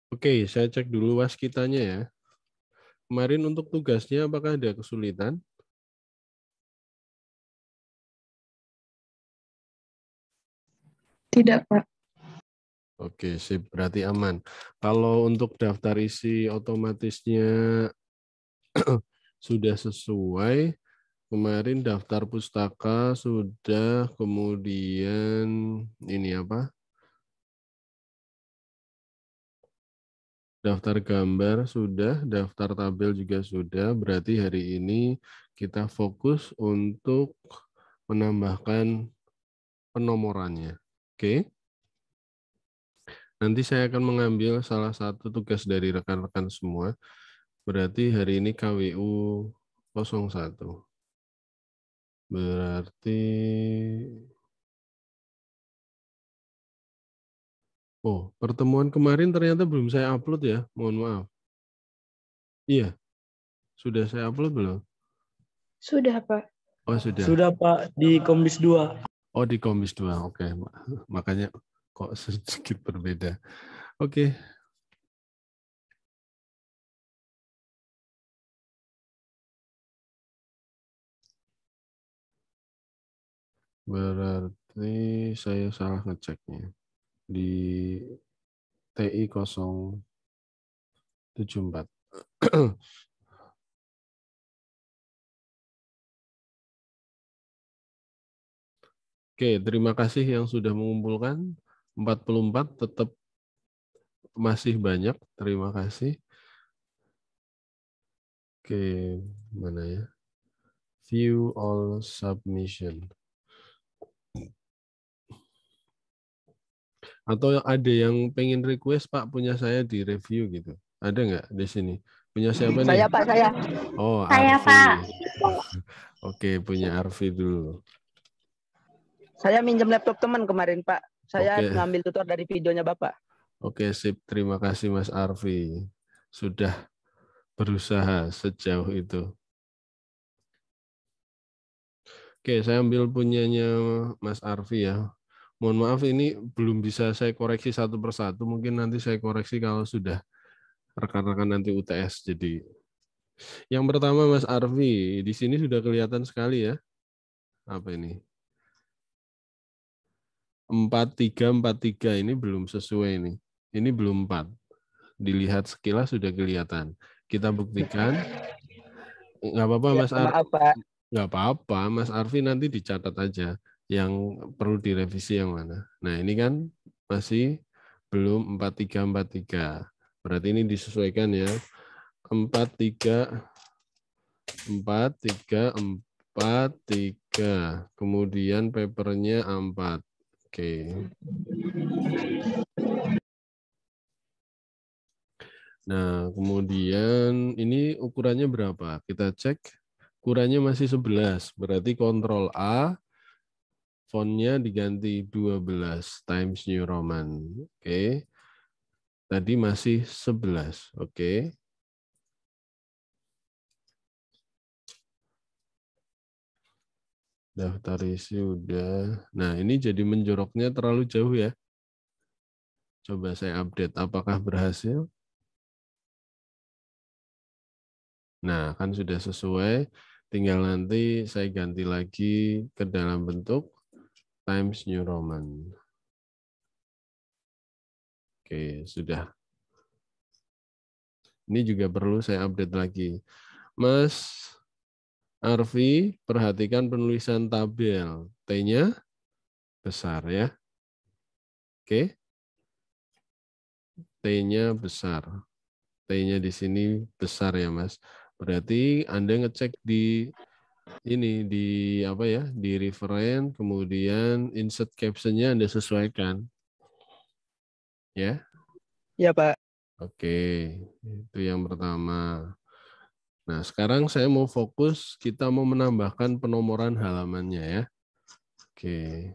Oke, saya cek dulu waskitanya ya. Kemarin untuk tugasnya apakah ada kesulitan? Tidak, Pak. Oke, sip, berarti aman. Kalau untuk daftar isi otomatisnya sudah sesuai, kemarin daftar pustaka sudah, kemudian ini apa? Daftar gambar sudah, daftar tabel juga sudah. Berarti hari ini kita fokus untuk menambahkan penomorannya. Oke. Nanti saya akan mengambil salah satu tugas dari rekan-rekan semua. Berarti hari ini KWU 01. Berarti, oh, pertemuan kemarin ternyata belum saya upload ya. Mohon maaf. Iya, sudah saya upload belum? Sudah, Pak. Oh, sudah. Sudah Pak, di Kombis 2. Oh, di Komis 2. Oke, makanya kok sedikit berbeda. Oke. Berarti saya salah ngeceknya. Di TI 074. Oke, terima kasih yang sudah mengumpulkan. 44 tetap masih banyak. Terima kasih. Oke, mana ya? View all submission. Atau ada yang pengen request, Pak, punya saya di review gitu. Ada nggak di sini? Punya siapa nih? Saya Pak, saya. Oh, Saya Arfi. Pak. Oke, punya Arfi dulu. Saya minjem laptop teman kemarin Pak. Saya Oke. ngambil tutor dari videonya Bapak. Oke, sip. Terima kasih Mas Arfi. Sudah berusaha sejauh itu. Oke, saya ambil punyanya Mas Arfi ya. Mohon maaf ini belum bisa saya koreksi satu persatu. Mungkin nanti saya koreksi kalau sudah rekan-rekan nanti UTS. Jadi yang pertama Mas Arfi, di sini sudah kelihatan sekali ya. Apa ini? 4343 ini belum sesuai ini. Ini belum 4. Dilihat sekilas sudah kelihatan. Kita buktikan. Nggak apa-apa Ya, Mas Arfi. maaf Pak. Nggak apa-apa, Mas Arfi nanti dicatat aja yang perlu direvisi yang mana. Nah ini kan masih belum 4343. Berarti ini disesuaikan ya. 43, 43, 43. Kemudian papernya 4. Oke. Nah, kemudian ini ukurannya berapa? Kita cek. Ukurannya masih 11. Berarti kontrol A, fontnya diganti 12 Times New Roman. Oke. Tadi masih 11. Oke. Daftar isi udah. Nah, ini jadi menjoroknya terlalu jauh ya. Coba saya update. Apakah berhasil? Nah, kan sudah sesuai. Tinggal nanti saya ganti lagi ke dalam bentuk Times New Roman. Oke, sudah. Ini juga perlu saya update lagi. Mas Arfi, perhatikan penulisan tabel. T-nya besar ya. Oke. T-nya besar. T-nya di sini besar ya, Mas. Berarti Anda ngecek di ini di apa ya? Di referen, kemudian insert caption-nya Anda sesuaikan. Ya. Ya Pak. Oke. Itu yang pertama. Nah, sekarang saya mau fokus, kita mau menambahkan penomoran halamannya ya. Oke.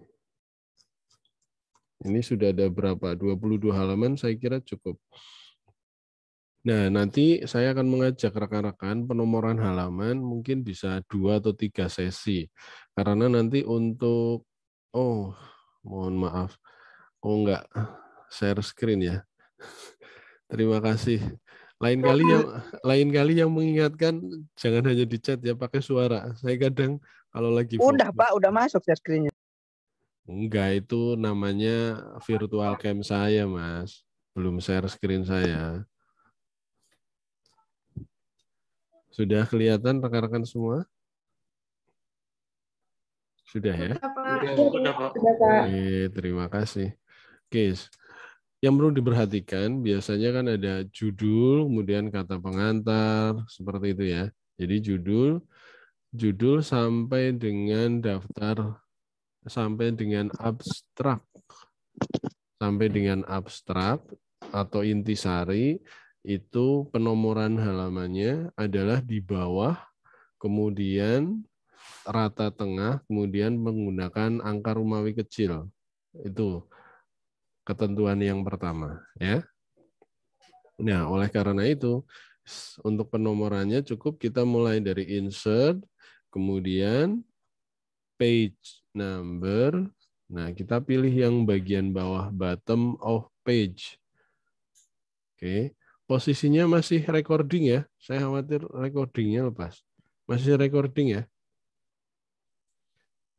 Ini sudah ada berapa? 22 halaman, saya kira cukup. Nah, nanti saya akan mengajak rekan-rekan penomoran halaman mungkin bisa 2 atau 3 sesi. Karena nanti untuk, oh, mohon maaf, oh enggak, share screen ya. Terima kasih. Lain kali yang mengingatkan jangan hanya di chat ya, pakai suara. Saya kadang kalau lagi Udah fokus. Pak, udah masuk share screen-nya. Enggak, itu namanya virtual cam saya, Mas. Belum share screen saya. Sudah kelihatan rekan-rekan semua? Sudah ya? Udah, Pak. Sudah, Pak. Oke, terima kasih. Oke, yang perlu diperhatikan biasanya kan ada judul, kemudian kata pengantar, seperti itu ya. Jadi judul sampai dengan daftar, sampai dengan abstrak. Sampai dengan abstrak atau intisari, itu penomoran halamannya adalah di bawah, kemudian rata tengah, kemudian menggunakan angka Romawi kecil. Itu ketentuan yang pertama, ya. Nah, oleh karena itu, untuk penomorannya cukup kita mulai dari insert, kemudian page number. Nah, kita pilih yang bagian bawah, bottom of page. Oke, posisinya masih recording ya. Saya khawatir recordingnya lepas. Masih recording ya.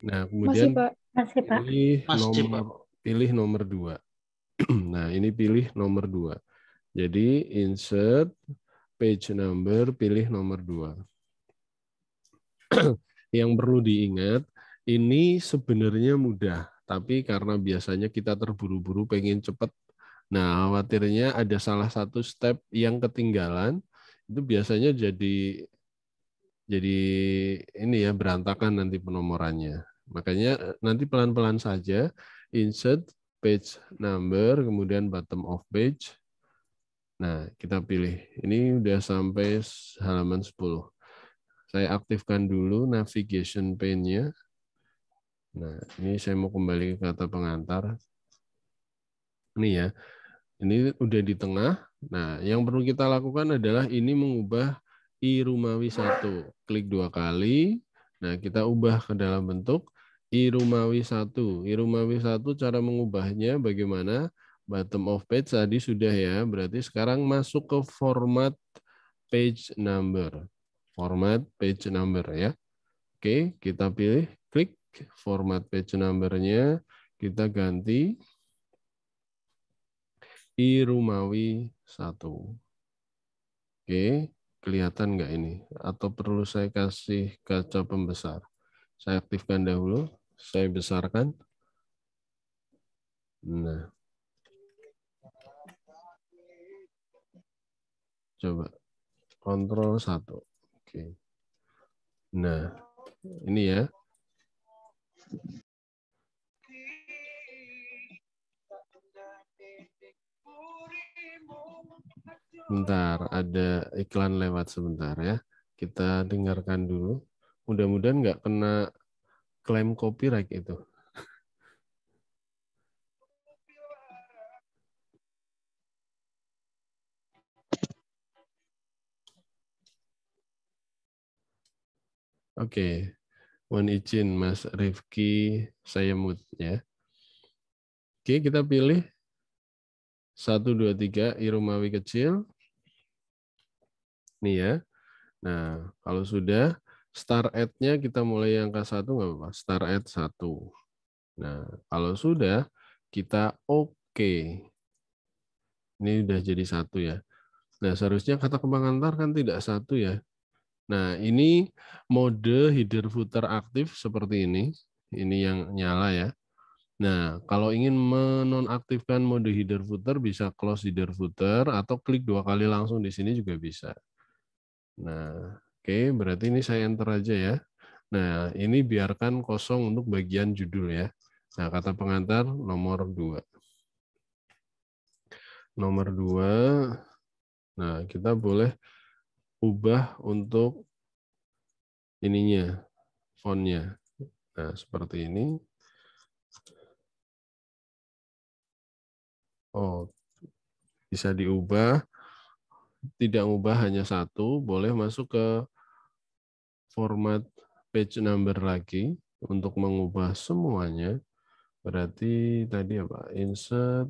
Nah, Masih, kemudian Pak. Masih, Pak. Masih, Pak. pilih nomor 2. Nah, ini pilih nomor 2. Jadi insert page number, pilih nomor 2. Yang perlu diingat, ini sebenarnya mudah, tapi karena biasanya kita terburu-buru pengen cepat, nah khawatirnya ada salah satu step yang ketinggalan, itu biasanya jadi ini ya, berantakan nanti penomorannya. Makanya nanti pelan-pelan saja, insert page number, kemudian bottom of page. Nah, kita pilih. Ini udah sampai halaman 10. Saya aktifkan dulu navigation pane-nya. Nah, ini saya mau kembali ke kata pengantar. Ini ya, ini udah di tengah. Nah, yang perlu kita lakukan adalah ini mengubah I Rumawi 1. Klik 2 kali. Nah, kita ubah ke dalam bentuk I Rumawi 1. I Rumawi 1 cara mengubahnya bagaimana? Bottom of page tadi sudah ya. Berarti sekarang masuk ke format page number. Format page number ya. Oke, kita pilih, klik format page number-nya, kita ganti I Rumawi 1. Oke, kelihatan nggak ini? Atau perlu saya kasih kaca pembesar? Saya aktifkan dahulu, saya besarkan. Nah, coba kontrol 1. Oke. Nah, ini ya. Bentar, ada iklan lewat sebentar ya. Kita dengarkan dulu. Mudah-mudahan nggak kena klaim copyright itu. Oke, mohon izin Mas Rifki, saya mute ya. Oke, kita pilih 1, 2, 3 I Romawi kecil. Nih ya. Nah, kalau sudah, start at-nya kita mulai angka 1 nggak apa-apa. Start at 1. Nah, kalau sudah, kita oke. Ini udah jadi 1 ya. Nah, seharusnya kata pengantar kan tidak 1 ya. Nah, ini mode header footer aktif seperti ini. Ini yang nyala ya. Nah, kalau ingin menonaktifkan mode header footer, bisa close header footer atau klik 2 kali langsung di sini juga bisa. Nah, oke, berarti ini saya enter aja ya. Nah, ini biarkan kosong untuk bagian judul ya. Nah, kata pengantar nomor 2. Nomor 2, nah kita boleh ubah untuk ininya, fontnya. Nah, seperti ini. Oh, bisa diubah. Tidak ubah hanya 1, boleh masuk ke format page number lagi untuk mengubah semuanya. Berarti tadi apa? Insert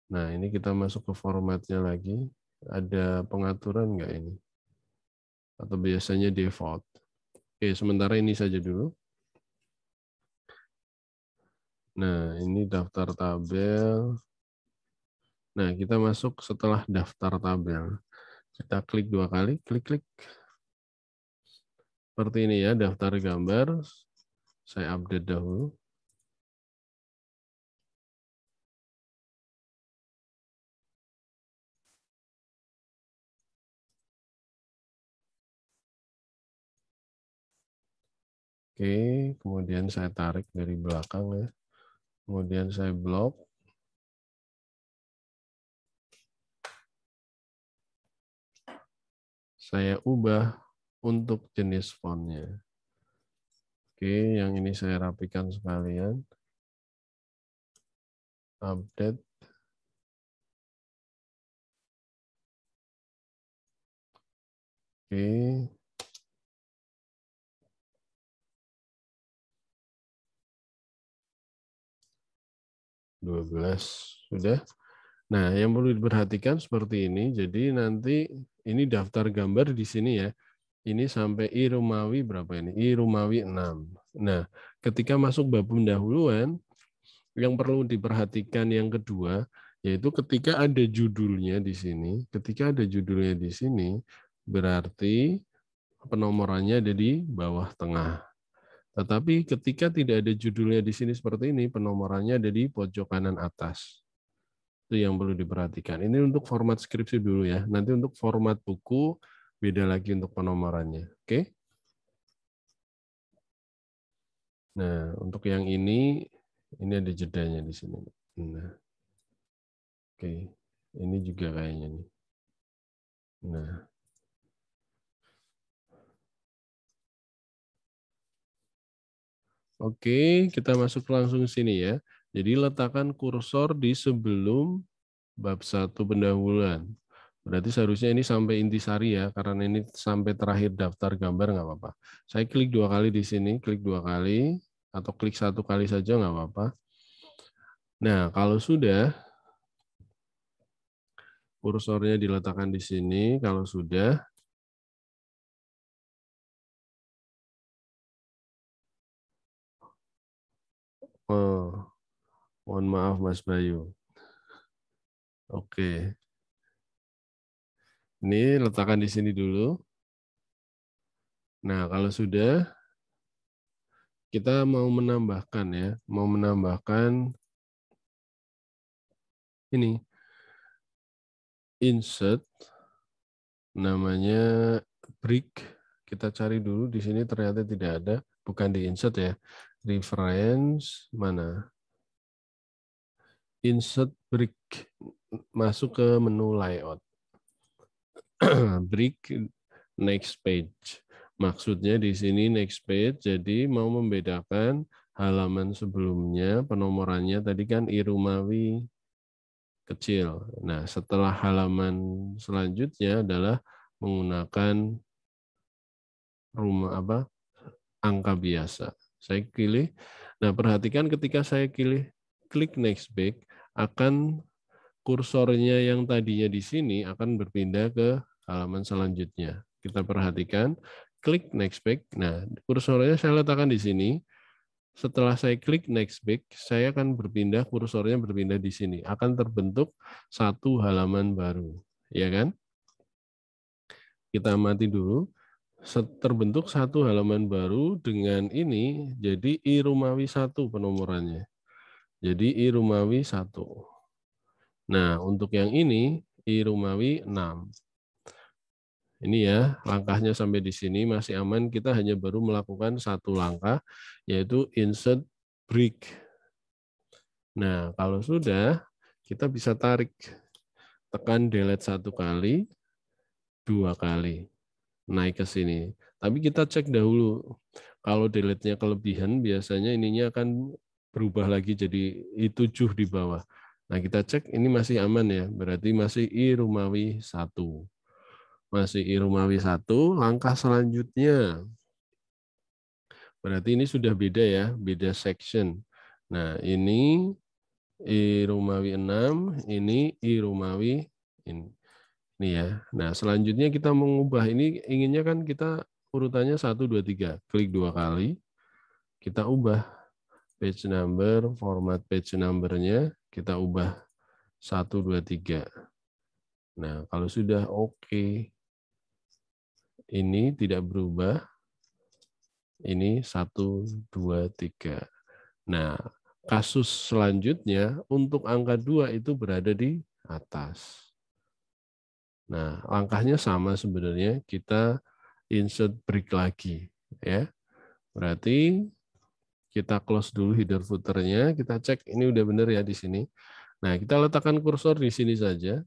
Nah, ini kita masuk ke formatnya lagi. Ada pengaturan nggak ini? Atau biasanya default? Oke, sementara ini saja dulu. Nah, ini daftar tabel. Nah, kita masuk setelah daftar tabel. Kita klik 2 kali, klik-klik. Seperti ini ya, daftar gambar. Saya update dahulu. Oke, kemudian saya tarik dari belakang ya. Kemudian saya blok. Saya ubah untuk jenis fontnya. Oke, yang ini saya rapikan sekalian. Update. Oke. Sudah. Nah, yang perlu diperhatikan seperti ini. Jadi nanti ini daftar gambar di sini ya. Ini sampai I Rumawi berapa ini? I Rumawi 6. Nah, ketika masuk bab pendahuluan, yang perlu diperhatikan yang kedua, yaitu ketika ada judulnya di sini. Ketika ada judulnya di sini, berarti penomorannya ada di bawah tengah. Tetapi ketika tidak ada judulnya di sini seperti ini, penomorannya ada di pojok kanan atas. Itu yang perlu diperhatikan. Ini untuk format skripsi dulu ya. Nanti untuk format buku, beda lagi untuk penomorannya. Oke? Nah, untuk yang ini ada jedanya di sini. Nah, oke. Ini juga kayaknya nih. Nah. Oke, kita masuk langsung sini ya. Jadi letakkan kursor di sebelum bab 1 pendahuluan. Berarti seharusnya ini sampai intisari ya, karena ini sampai terakhir daftar gambar nggak apa-apa. Saya klik 2 kali di sini, klik 2 kali, atau klik 1 kali saja nggak apa-apa. Nah, kalau sudah, kursornya diletakkan di sini, kalau sudah, oh, mohon maaf Mas Bayu. Oke. Ini letakkan di sini dulu. Nah, kalau sudah, kita mau menambahkan ya, mau menambahkan ini insert namanya brick. Kita cari dulu di sini ternyata tidak ada, bukan di insert ya. Reference mana? Insert brick, masuk ke menu layout. Brick next page. Maksudnya di sini next page, jadi mau membedakan halaman sebelumnya, penomorannya tadi kan I Rumawi kecil. Nah, setelah halaman selanjutnya adalah menggunakan angka biasa. Saya pilih. Nah, perhatikan ketika saya klik next page, akan kursornya yang tadinya di sini akan berpindah ke halaman selanjutnya. Kita perhatikan, klik next page. Nah, kursornya saya letakkan di sini. Setelah saya klik next page, saya akan berpindah, kursornya berpindah di sini. Akan terbentuk satu halaman baru. Ya kan? Kita amati dulu. Terbentuk satu halaman baru dengan ini, jadi I Rumawi 1 penomorannya. Jadi I Rumawi 1. Nah, untuk yang ini, I Rumawi 6. Ini ya, langkahnya sampai di sini masih aman. Kita hanya baru melakukan satu langkah, yaitu insert brick. Nah, kalau sudah, kita bisa tarik. Tekan delete 1 kali, 2 kali. Naik ke sini. Tapi kita cek dahulu. Kalau delete-nya kelebihan, biasanya ininya akan berubah lagi jadi I7 di bawah. Nah, kita cek ini masih aman ya. Berarti masih I Rumawi 1. Masih I Rumawi 1, langkah selanjutnya. Berarti ini sudah beda ya, beda section. Nah, ini I Romawi 6, ini I Romawi ini. Ini ya. Nah, selanjutnya kita mengubah ini, inginnya kan kita urutannya 1, 2, 3. Klik 2 kali. Kita ubah page number, format page number-nya kita ubah 1, 2, 3. Nah, kalau sudah oke, ini tidak berubah. Ini 1, 2, 3. Nah, kasus selanjutnya untuk angka 2 itu berada di atas. Nah, langkahnya sama sebenarnya, kita insert break lagi ya. Berarti kita close dulu header footer-nya, kita cek ini udah benar ya di sini. Nah, kita letakkan kursor di sini saja.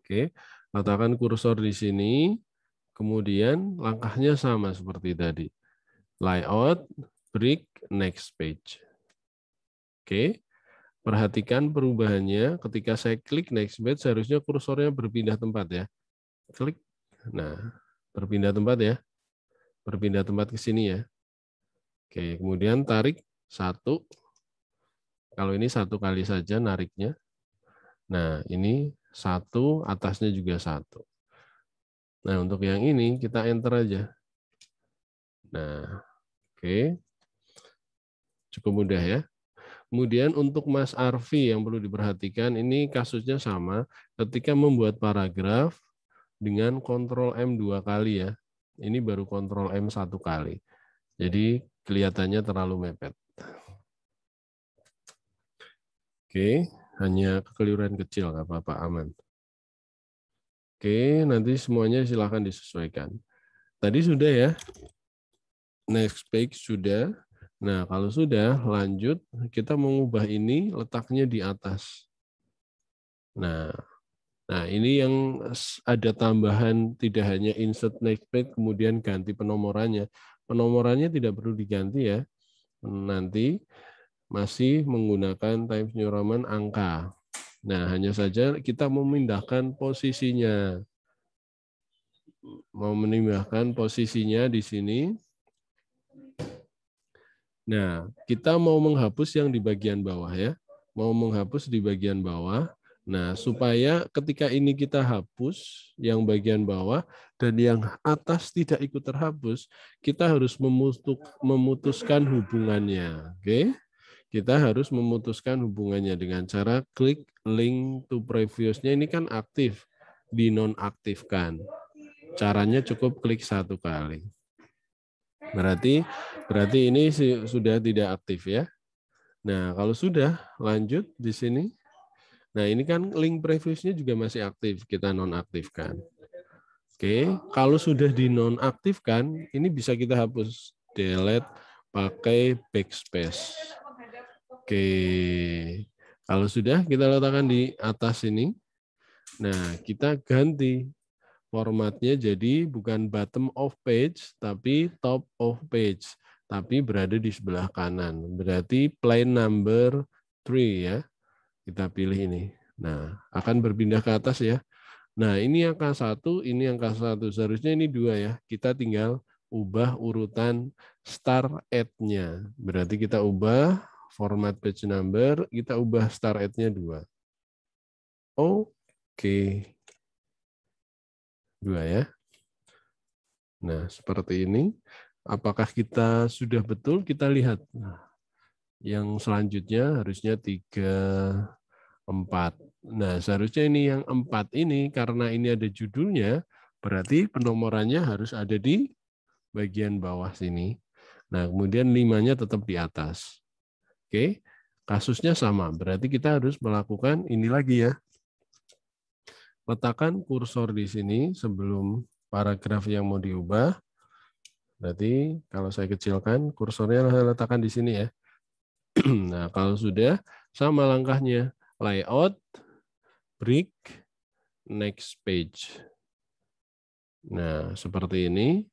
Oke, letakkan kursor di sini. Kemudian langkahnya sama seperti tadi. Layout, break, next page. Oke. Perhatikan perubahannya ketika saya klik next page, seharusnya kursornya berpindah tempat ya. Klik. Nah, berpindah tempat ya. Berpindah tempat ke sini ya. Oke, kemudian tarik 1. Kalau ini 1 kali saja nariknya. Nah, ini 1, atasnya juga 1. Nah, untuk yang ini kita enter aja. Nah, oke. Cukup mudah ya. Kemudian untuk Mas Arfi yang perlu diperhatikan, ini kasusnya sama ketika membuat paragraf dengan Ctrl M 2 kali ya. Ini baru Ctrl M 1 kali. Jadi kelihatannya terlalu mepet. Oke, hanya kekeliruan kecil, nggak apa-apa, aman. Oke, nanti semuanya silahkan disesuaikan. Tadi sudah ya. Next page sudah. Nah, kalau sudah, lanjut. Kita mengubah ini, letaknya di atas. Nah, ini yang ada tambahan, tidak hanya insert next page, kemudian ganti penomorannya. Penomorannya tidak perlu diganti ya. Nanti masih menggunakan Times New Roman angka. Nah, hanya saja kita memindahkan posisinya. Memindahkan posisinya di sini. Nah, kita mau menghapus yang di bagian bawah ya. Mau menghapus di bagian bawah. Nah, supaya ketika ini kita hapus yang bagian bawah dan yang atas tidak ikut terhapus, kita harus memutuskan hubungannya. Oke? Kita harus memutuskan hubungannya dengan cara klik link to previous-nya. Ini kan aktif, dinonaktifkan. Caranya cukup klik 1 kali. Berarti ini sudah tidak aktif ya. Nah, kalau sudah lanjut di sini. Nah, ini kan link previous-nya juga masih aktif, kita nonaktifkan. Oke, kalau sudah dinonaktifkan, ini bisa kita hapus, delete pakai backspace. Oke. Kalau sudah kita letakkan di atas ini. Nah, kita ganti formatnya jadi bukan bottom of page, tapi top of page. Tapi berada di sebelah kanan. Berarti plain number 3 ya. Kita pilih ini. Nah, akan berpindah ke atas ya. Nah, ini angka 1, ini angka 1. Seharusnya ini 2 ya. Kita tinggal ubah urutan start at-nya. Berarti kita ubah format page number, kita ubah start at-nya 2. Oke. 2 ya. Nah, seperti ini. Apakah kita sudah betul? Kita lihat. Nah, yang selanjutnya harusnya 3, 4. Nah, seharusnya ini yang 4 ini, karena ini ada judulnya, berarti penomorannya harus ada di bagian bawah sini. Nah, kemudian 5-nya tetap di atas. Oke, kasusnya sama. Berarti kita harus melakukan ini lagi ya. Letakkan kursor di sini sebelum paragraf yang mau diubah. Berarti kalau saya kecilkan, kursornya saya letakkan di sini ya. Nah, kalau sudah, sama langkahnya. Layout, break, next page. Nah, seperti ini.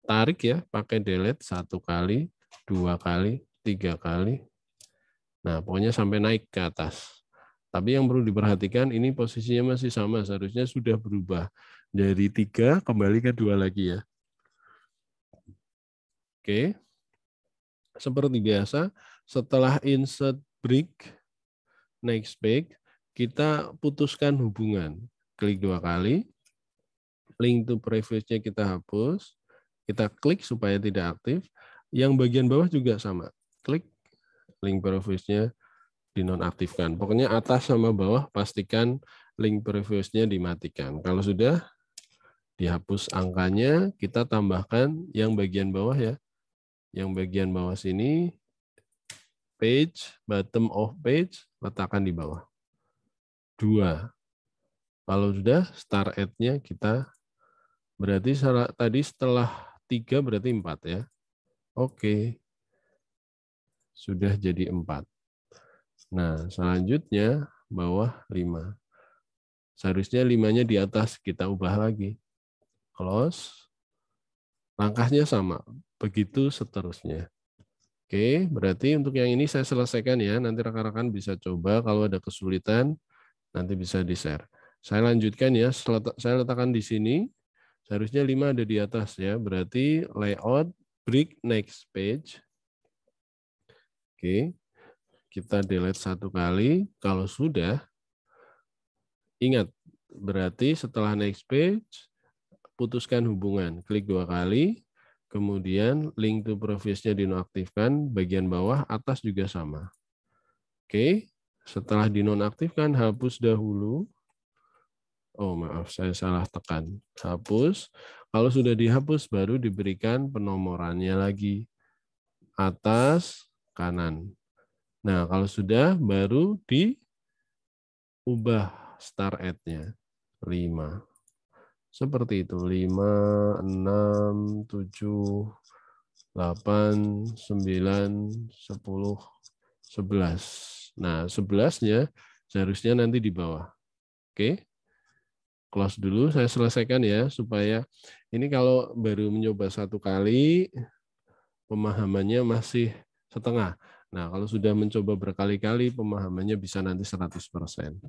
Tarik ya, pakai delete 1 kali, 2 kali, 3 kali. Nah, pokoknya sampai naik ke atas. Tapi yang perlu diperhatikan, ini posisinya masih sama. Seharusnya sudah berubah. Dari 3 kembali ke 2 lagi ya. Oke. Seperti biasa, setelah insert break, next page, kita putuskan hubungan. Klik 2 kali, link to previousnya kita hapus, kita klik supaya tidak aktif. Yang bagian bawah juga sama, klik link previousnya dinonaktifkan. Pokoknya atas sama bawah pastikan link previousnya dimatikan. Kalau sudah, dihapus angkanya, kita tambahkan yang bagian bawah ya. Yang bagian bawah sini, page, bottom of page, letakkan di bawah. 2. Kalau sudah, start at-nya kita, berarti tadi setelah 3 berarti 4 ya. Oke. Sudah jadi 4. Nah, selanjutnya bawah 5. Seharusnya 5-nya di atas, kita ubah lagi. Close. Langkahnya sama, begitu seterusnya. Oke, berarti untuk yang ini saya selesaikan ya. Nanti rekan-rekan bisa coba, kalau ada kesulitan, nanti bisa di-share. Saya lanjutkan ya, saya letakkan di sini, seharusnya 5 ada di atas ya, berarti layout, break, next page. Oke, kita delete 1 kali, kalau sudah, ingat, berarti setelah next page, putuskan hubungan, klik 2 kali, kemudian link to previous-nya dinonaktifkan, bagian bawah, atas juga sama. Oke, setelah dinonaktifkan, hapus dahulu. Oh maaf, saya salah tekan. Hapus. Kalau sudah dihapus, baru diberikan penomorannya lagi. Atas, kanan. Nah, kalau sudah, baru diubah start at-nya. 5. Seperti itu. 5, 6, 7, 8, 9, 10, 11. Nah, 11-nya seharusnya nanti di bawah. Oke. Close dulu, saya selesaikan ya, supaya ini kalau baru mencoba 1 kali, pemahamannya masih setengah. Nah, kalau sudah mencoba berkali-kali, pemahamannya bisa nanti 100%.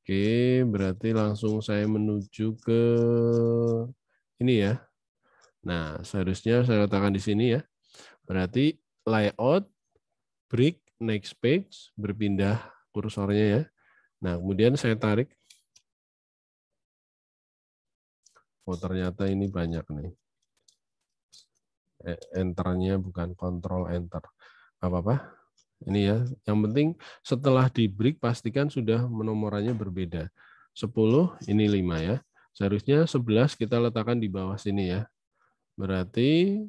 Oke, berarti langsung saya menuju ke ini ya. Nah, seharusnya saya letakkan di sini ya. Berarti layout, break, next page, berpindah kursornya ya. Nah, kemudian saya tarik. Oh, ternyata ini banyak nih. Enternya bukan control enter. Apa-apa. Ini ya. Yang penting setelah di break pastikan sudah penomorannya berbeda. 10, ini 5 ya. Seharusnya 11 kita letakkan di bawah sini ya. Berarti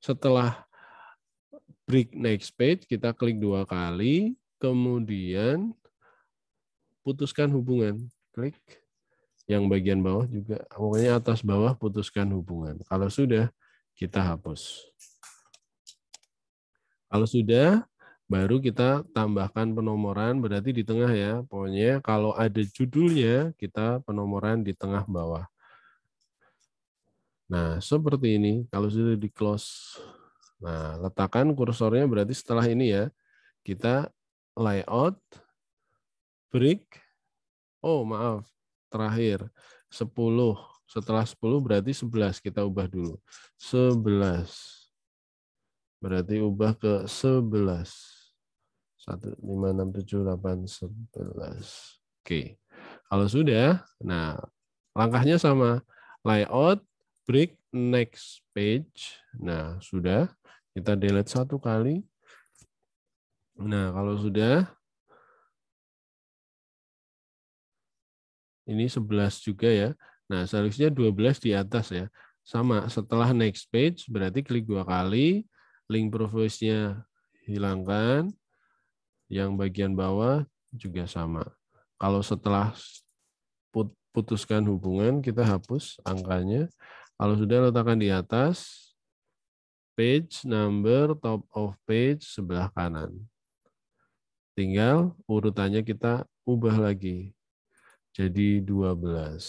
setelah break next page, kita klik 2 kali, kemudian putuskan hubungan. Klik. Yang bagian bawah juga, pokoknya atas bawah putuskan hubungan. Kalau sudah, kita hapus. Kalau sudah, baru kita tambahkan penomoran, berarti di tengah ya. Pokoknya kalau ada judulnya, kita penomoran di tengah bawah. Nah, seperti ini. Kalau sudah di close. Nah, letakkan kursornya berarti setelah ini ya. Kita layout, break. Oh, maaf. Terakhir. 10. Setelah 10 berarti 11. Kita ubah dulu. 11. Berarti ubah ke 11. 1, 5, 6, 7, 8, 11. Oke. Kalau sudah, nah langkahnya sama. Layout, break, next page. Nah, sudah. Kita delete 1 kali. Nah, kalau sudah, ini 11 juga ya. Nah, seharusnya 12 di atas ya. Sama, setelah next page, berarti klik 2 kali, link previous-nya hilangkan, yang bagian bawah juga sama. Kalau setelah putuskan hubungan, kita hapus angkanya. Kalau sudah, letakkan di atas, page number, top of page, sebelah kanan. Tinggal urutannya kita ubah lagi. Jadi 12.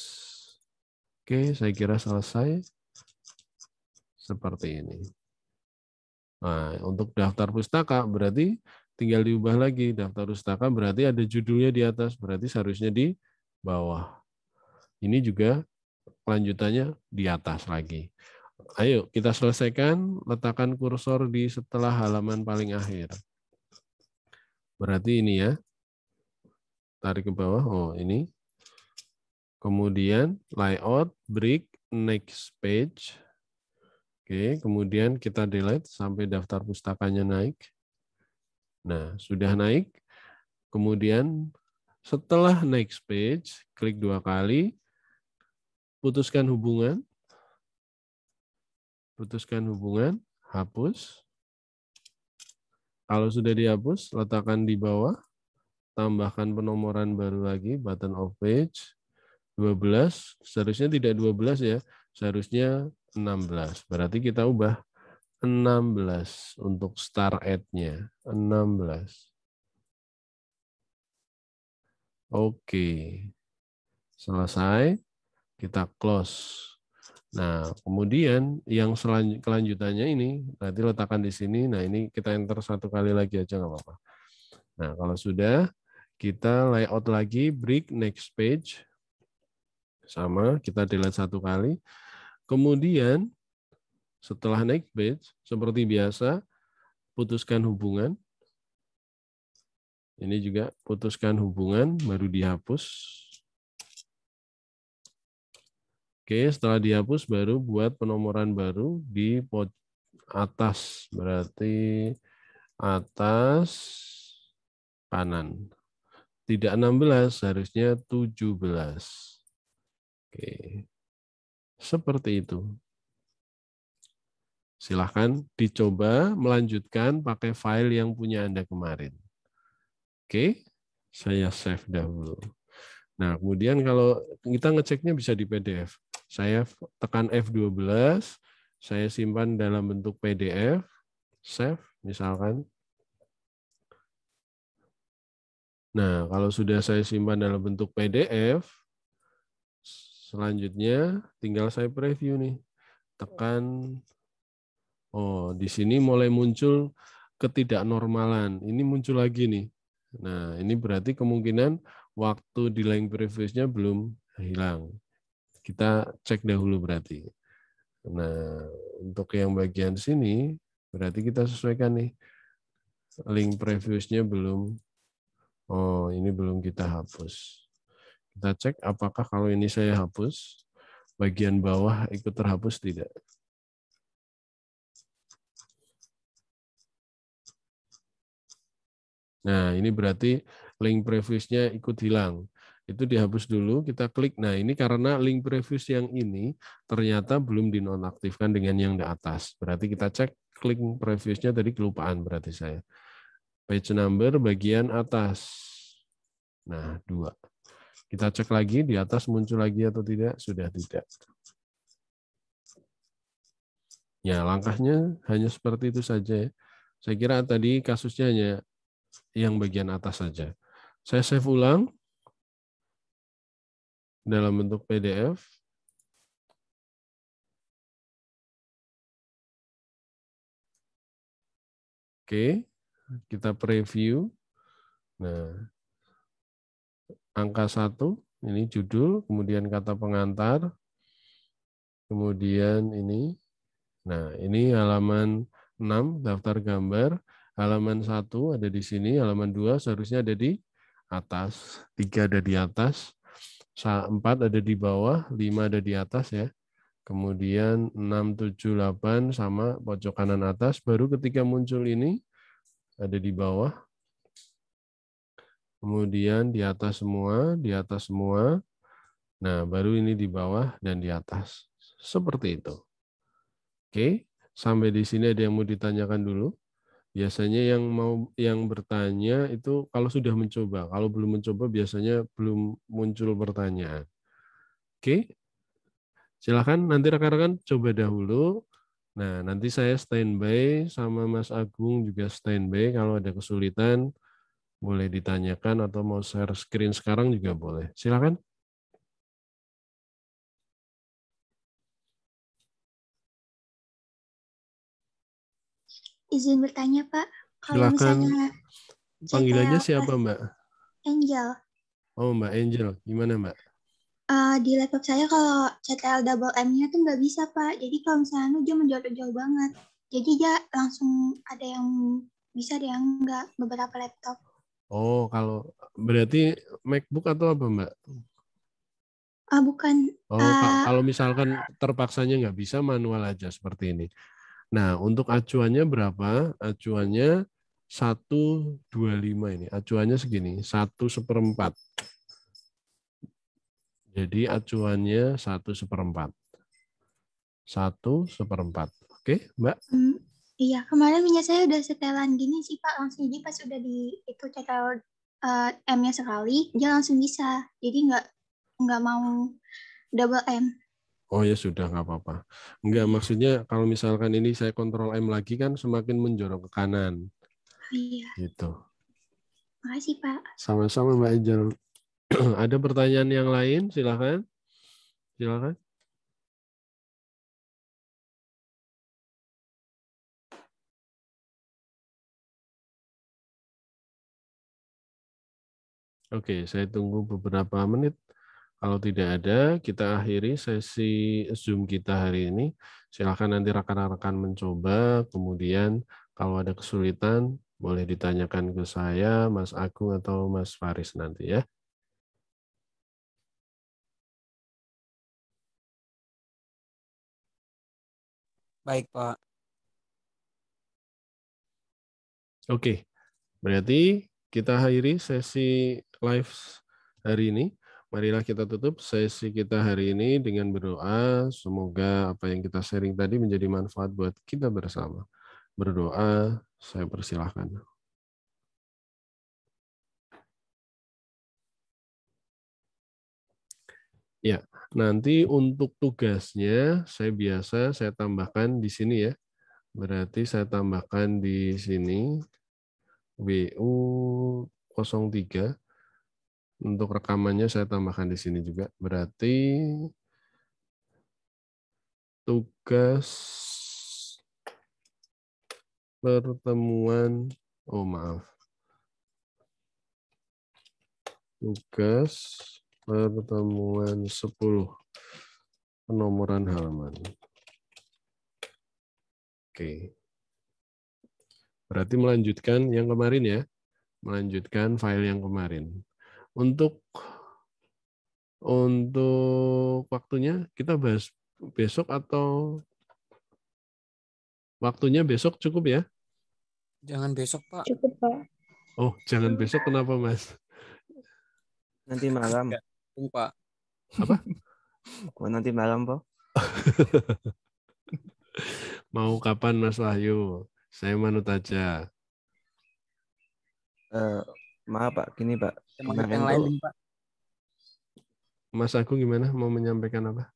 Oke, saya kira selesai. Seperti ini. Nah, untuk daftar pustaka berarti tinggal diubah lagi. Daftar pustaka berarti ada judulnya di atas, berarti seharusnya di bawah. Ini juga lanjutannya di atas lagi. Ayo kita selesaikan, letakkan kursor di setelah halaman paling akhir. Berarti ini ya. Tarik ke bawah. Oh, ini. Kemudian layout, break, next page. Oke, kemudian kita delete sampai daftar pustakanya naik. Nah, sudah naik. Kemudian setelah next page, klik 2 kali, putuskan hubungan, hapus. Kalau sudah dihapus, letakkan di bawah, tambahkan penomoran baru lagi, button of page, 12, seharusnya tidak 12 ya, seharusnya 16. Berarti kita ubah 16 untuk start at-nya, 16. Oke, selesai, kita close. Nah, kemudian yang kelanjutannya ini, nanti letakkan di sini, nah ini kita enter 1 kali lagi aja nggak apa-apa. Nah, kalau sudah, kita layout lagi, break, next page, sama, kita delete 1 kali. Kemudian, setelah next page, seperti biasa, putuskan hubungan. Ini juga putuskan hubungan, baru dihapus. Oke, setelah dihapus, baru buat penomoran baru di atas. Berarti atas kanan. Tidak 16, harusnya 17. Oke, seperti itu. Silahkan dicoba melanjutkan pakai file yang punya Anda kemarin. Oke, saya save dahulu. Nah, kemudian kalau kita ngeceknya bisa di PDF. Saya tekan F12, saya simpan dalam bentuk PDF, save misalkan. Nah, kalau sudah saya simpan dalam bentuk PDF, selanjutnya tinggal saya preview nih. Tekan, oh di sini mulai muncul ketidaknormalan. Ini muncul lagi nih. Nah, ini berarti kemungkinan waktu di line previous-nya belum hilang. Kita cek dahulu berarti. Nah, untuk yang bagian sini, berarti kita sesuaikan nih. Link previous-nya belum. Oh, ini belum kita hapus. Kita cek apakah kalau ini saya hapus, bagian bawah ikut terhapus tidak. Nah, ini berarti link previous-nya ikut hilang. Itu dihapus dulu, kita klik. Nah, ini karena link previous yang ini ternyata belum dinonaktifkan dengan yang di atas. Berarti kita cek link previous-nya tadi kelupaan berarti saya. Page number bagian atas. Nah, 2. Kita cek lagi di atas muncul lagi atau tidak? Sudah tidak. Ya, langkahnya hanya seperti itu saja. Saya kira tadi kasusnya hanya yang bagian atas saja. Saya save ulang dalam bentuk PDF. Oke, kita preview. Nah, angka 1, ini judul, kemudian kata pengantar, kemudian ini. Nah, ini halaman 6, daftar gambar. Halaman 1 ada di sini, halaman 2 seharusnya ada di atas, 3 ada di atas, 4 ada di bawah, 5 ada di atas ya. Kemudian 6, 7, 8 sama pojok kanan atas, baru ketika muncul ini ada di bawah. Kemudian di atas semua, di atas semua. Nah, baru ini di bawah dan di atas. Seperti itu. Oke, sampai di sini ada yang mau ditanyakan dulu? Biasanya yang bertanya itu kalau sudah mencoba, kalau belum mencoba biasanya belum muncul pertanyaan. Oke, silakan nanti rekan-rekan coba dahulu. Nah, nanti saya standby sama Mas Agung juga standby. Kalau ada kesulitan boleh ditanyakan atau mau share screen sekarang juga boleh. Silakan. Izin bertanya, Pak. Kalau Silakan. misalnya Panggilannya CTL siapa, Mbak? Angel. Oh, Mbak Angel. Gimana, Mbak? Di laptop saya kalau CTL double M-nya tuh nggak bisa, Pak. Jadi kalau misalnya dia menjauh-jauh banget. Jadi dia langsung ada yang bisa, ada yang nggak, beberapa laptop. Oh, kalau berarti MacBook atau apa, Mbak? Bukan. Oh, kalau misalkan terpaksanya nggak bisa, manual aja seperti ini. Nah, untuk acuannya berapa? Acuannya 125 ini. Acuannya segini, 1/4. Jadi acuannya 1/4. 1/4. Oke, Mbak? Iya, kemarin minyak saya udah setelan gini sih Pak, langsung jadi pas udah di itu cetel M-nya sekali, dia langsung bisa. Jadi nggak mau double M. Oh ya sudah, nggak apa-apa. Enggak, maksudnya kalau misalkan ini saya kontrol M lagi kan semakin menjorok ke kanan. Iya, Gitu. makasih Pak. Sama-sama Mbak Angel. Ada pertanyaan yang lain? Silakan. Silakan. Oke, saya tunggu beberapa menit. Kalau tidak ada, kita akhiri sesi Zoom kita hari ini. Silakan nanti rekan-rekan mencoba, kemudian kalau ada kesulitan, boleh ditanyakan ke saya, Mas Agung, atau Mas Faris nanti ya. Baik, Pak. Oke, berarti kita akhiri sesi live hari ini. Marilah kita tutup sesi kita hari ini dengan berdoa. Semoga apa yang kita sharing tadi menjadi manfaat buat kita bersama. Berdoa, saya persilahkan. Ya, nanti untuk tugasnya saya tambahkan di sini ya. Berarti saya tambahkan di sini WU03. Untuk rekamannya saya tambahkan di sini juga. Berarti tugas pertemuan, tugas pertemuan 10, penomoran halaman. Oke. Berarti melanjutkan yang kemarin ya. Melanjutkan file yang kemarin. Untuk waktunya kita bahas besok atau waktunya besok cukup ya? Jangan besok, Pak. Cukup, Pak. Oh, jangan besok, kenapa Mas? Nanti malam. Pak. Apa? Oh, nanti malam, Pak. Mau kapan Mas Wahyu? Saya manut aja. Maaf Pak, gini Pak. Yang Kemarin lain, tuh, Pak. Mas Agung gimana? Mau menyampaikan apa?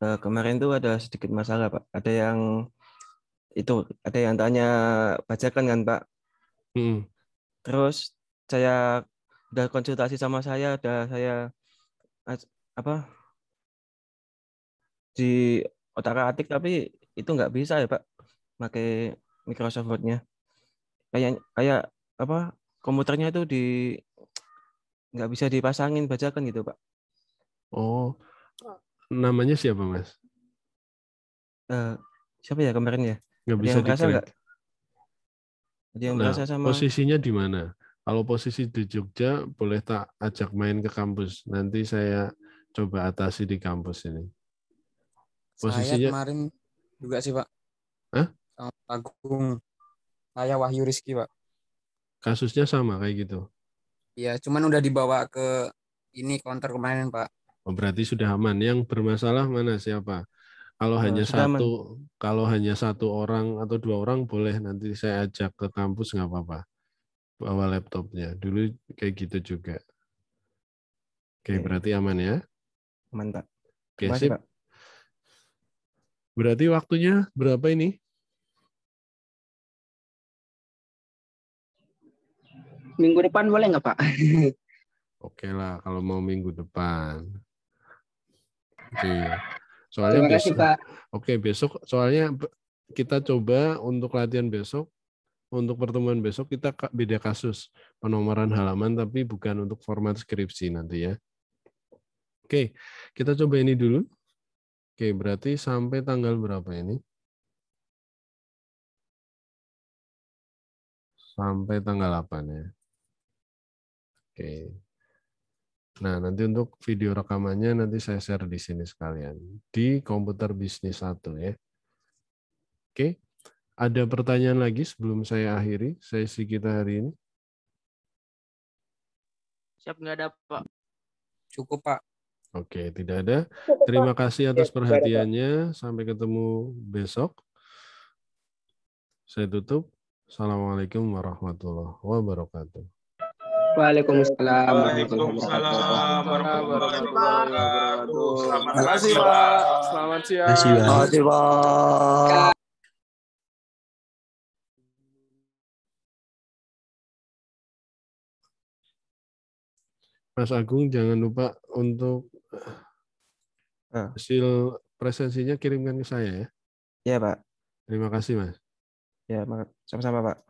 kemarin tuh ada sedikit masalah Pak. Ada yang tanya bajakan kan Pak. Terus saya udah konsultasi sama saya, di otak-atik, tapi itu nggak bisa ya Pak, pakai Microsoft Word-nya. Kayak apa? Komputernya itu nggak bisa dipasangin bajakan gitu Pak. Oh, namanya siapa Mas? Siapa ya kemarin ya? Nggak Ada bisa yang berasa nggak? di-crack. Ada yang Nah, berasa sama posisinya di mana? Kalau posisi di Jogja, boleh tak ajak main ke kampus. Nanti saya coba atasi di kampus ini. Saya Posisinya, kemarin juga sih, Pak. Hah? Sama Pak Agung. Saya Wahyu Rizky, Pak. Kasusnya sama kayak gitu. Iya, cuman udah dibawa ke ini counter kemarin, Pak. Oh, berarti sudah aman. Yang bermasalah mana siapa? Kalau sudah aman. hanya satu orang atau 2 orang boleh nanti saya ajak ke kampus nggak apa-apa. Bawa laptopnya. Dulu kayak gitu juga. Oke, berarti aman ya. Aman Pak. Oke, Terima kasih sip. Pak. Berarti waktunya berapa ini? Minggu depan boleh nggak Pak? Oke lah, kalau mau minggu depan. Oke. Soalnya Terima kasih besok. Pak. Oke, besok soalnya kita coba untuk latihan besok, untuk pertemuan besok kita beda kasus, penomoran halaman tapi bukan untuk format skripsi nanti ya. Oke, kita coba ini dulu. Oke, berarti sampai tanggal berapa ini? Sampai tanggal 8 ya. Oke. Nah, nanti untuk video rekamannya nanti saya share di sini sekalian. Di komputer bisnis 1 ya. Oke. Ada pertanyaan lagi sebelum saya akhiri sesi kita hari ini? Siap, nggak ada, Pak. Cukup, Pak. Oke, tidak ada. Terima kasih atas perhatiannya. Sampai ketemu besok. Saya tutup. Assalamualaikum warahmatullahi wabarakatuh. Waalaikumsalam Waalaikumsalam warahmatullahi wabarakatuh. Selamat Terima kasih, pagi, Pak. Selamat siang. Terima kasih, Pak. Mas Agung, jangan lupa untuk hasil presensinya kirimkan ke saya ya. Ya, Pak. Terima kasih, Mas. Ya, sama-sama, Pak.